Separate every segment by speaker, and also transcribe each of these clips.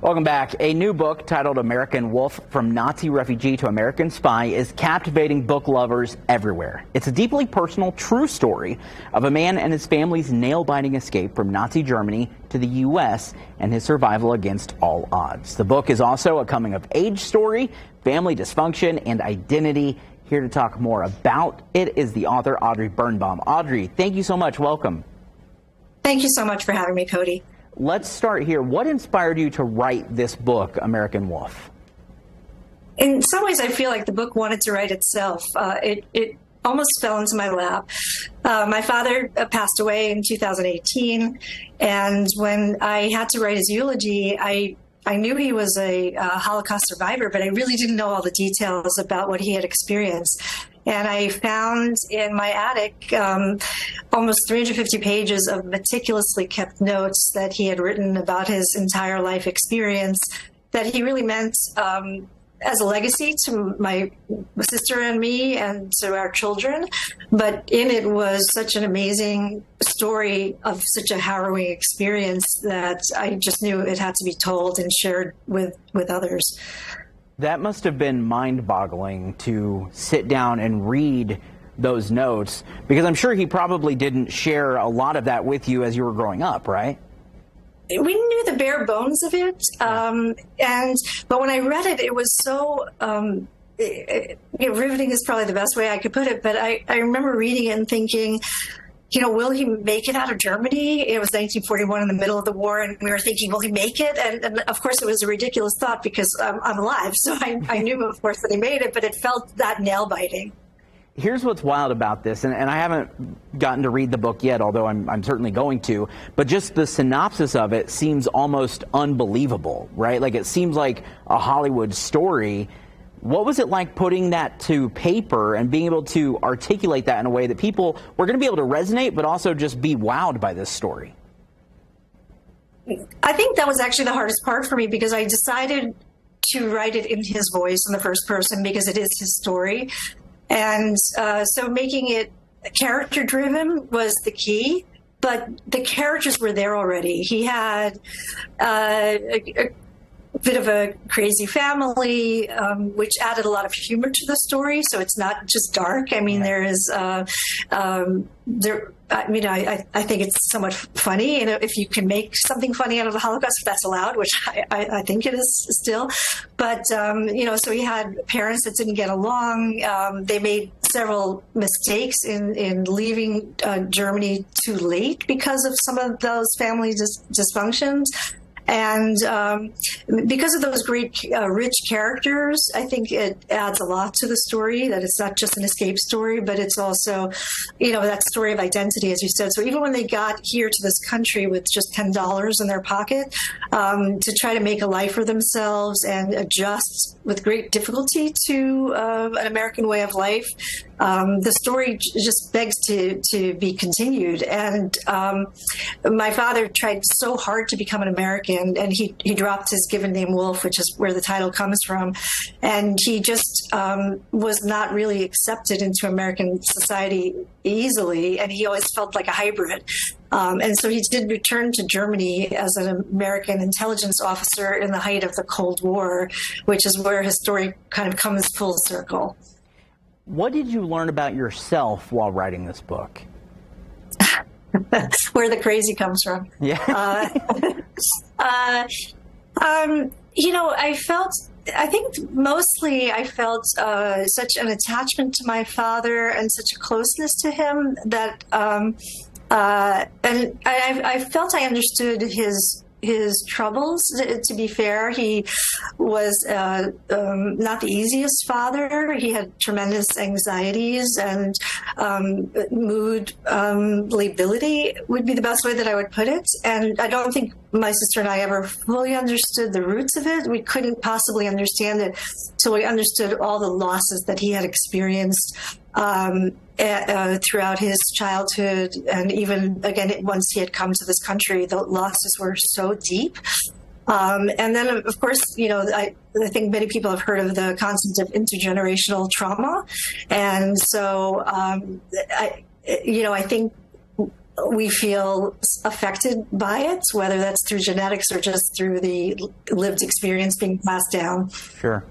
Speaker 1: Welcome back. A new book titled American Wolf, From Nazi Refugee to American Spy is captivating book lovers everywhere. It's a deeply personal, true story of a man and his family's nail-biting escape from Nazi Germany to the U.S. and his survival against all odds. The book is also a coming-of-age story, family dysfunction, and identity. Here to talk more about it is the author, Audrey Birnbaum. Audrey, thank you so much. Welcome.
Speaker 2: Thank you so much for having me, Cody.
Speaker 1: Let's start here. What inspired you to write this book, American Wolf?
Speaker 2: In some ways, I feel like the book wanted to write itself. It almost fell into my lap. My father passed away in 2018, and when I had to write his eulogy, I knew he was a Holocaust survivor, but I really didn't know all the details about what he had experienced. And I found in my attic almost 350 pages of meticulously kept notes that he had written about his entire life experience that he really meant as a legacy to my sister and me and to our children. But in it was such an amazing story of such a harrowing experience that I just knew it had to be told and shared with others.
Speaker 1: That must have been mind-boggling to sit down and read those notes, because I'm sure he probably didn't share a lot of that with you as you were growing up, right?
Speaker 2: We knew the bare bones of it, but when I read it, it was so riveting is probably the best way I could put it. But I remember reading it and thinking, will he make it out of Germany? It was 1941 in the middle of the war, and we were thinking, will he make it? And of course, it was a ridiculous thought because I'm alive. So I knew, of course, that he made it, but it felt that nail-biting.
Speaker 1: Here's what's wild about this, and I haven't gotten to read the book yet, although I'm certainly going to, but just the synopsis of it seems almost unbelievable, right? Like, it seems like a Hollywood story. What was it like putting that to paper and being able to articulate that in a way that people were going to be able to resonate, but also just be wowed by this story?
Speaker 2: I think that was actually the hardest part for me, because I decided to write it in his voice in the first person because it is his story. And so making it character-driven was the key, but the characters were there already. He had a bit of a crazy family, which added a lot of humor to the story. So it's not just dark. I mean, there is, I think it's somewhat funny. If you can make something funny out of the Holocaust, if that's allowed, which I think it is still. But, so he had parents that didn't get along. They made several mistakes in leaving Germany too late because of some of those family dysfunctions. And because of those great, rich characters, I think it adds a lot to the story, that it's not just an escape story, but it's also, that story of identity, as you said. So even when they got here to this country with just $10 in their pocket, to try to make a life for themselves and adjust with great difficulty to an American way of life, the story just begs to be continued. And my father tried so hard to become an American, and he dropped his given name Wolf, which is where the title comes from. And he just was not really accepted into American society easily, and he always felt like a hybrid. And so he did return to Germany as an American intelligence officer in the height of the Cold War, which is where his story kind of comes full circle.
Speaker 1: What did you learn about yourself while writing this book?
Speaker 2: Where the crazy comes from.
Speaker 1: Yeah.
Speaker 2: I think mostly I felt such an attachment to my father and such a closeness to him that, and I felt I understood his troubles. To be fair, he was not the easiest father. He had tremendous anxieties, and mood lability would be the best way that I would put it. And I don't think my sister and I ever fully understood the roots of it. We couldn't possibly understand it till we understood all the losses that he had experienced throughout his childhood, and even again once he had come to this country, the losses were so deep. And then, of course, I think many people have heard of the concept of intergenerational trauma, and so I think we feel affected by it, whether that's through genetics or just through the lived experience being passed down.
Speaker 1: Sure.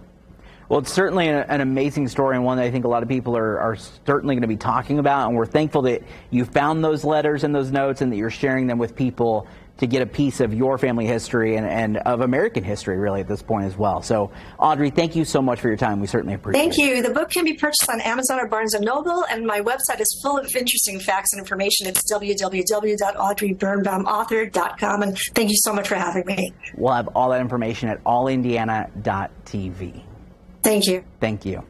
Speaker 1: Well, it's certainly an amazing story, and one that I think a lot of people are certainly going to be talking about, and we're thankful that you found those letters and those notes and that you're sharing them with people to get a piece of your family history and of American history, really, at this point as well. So, Audrey, thank you so much for your time. We certainly appreciate it.
Speaker 2: Thank you. The book can be purchased on Amazon or Barnes & Noble, and my website is full of interesting facts and information. It's www.audreybirnbaumauthor.com, and thank you so much for having me.
Speaker 1: We'll have all that information at allindiana.tv.
Speaker 2: Thank you.
Speaker 1: Thank you.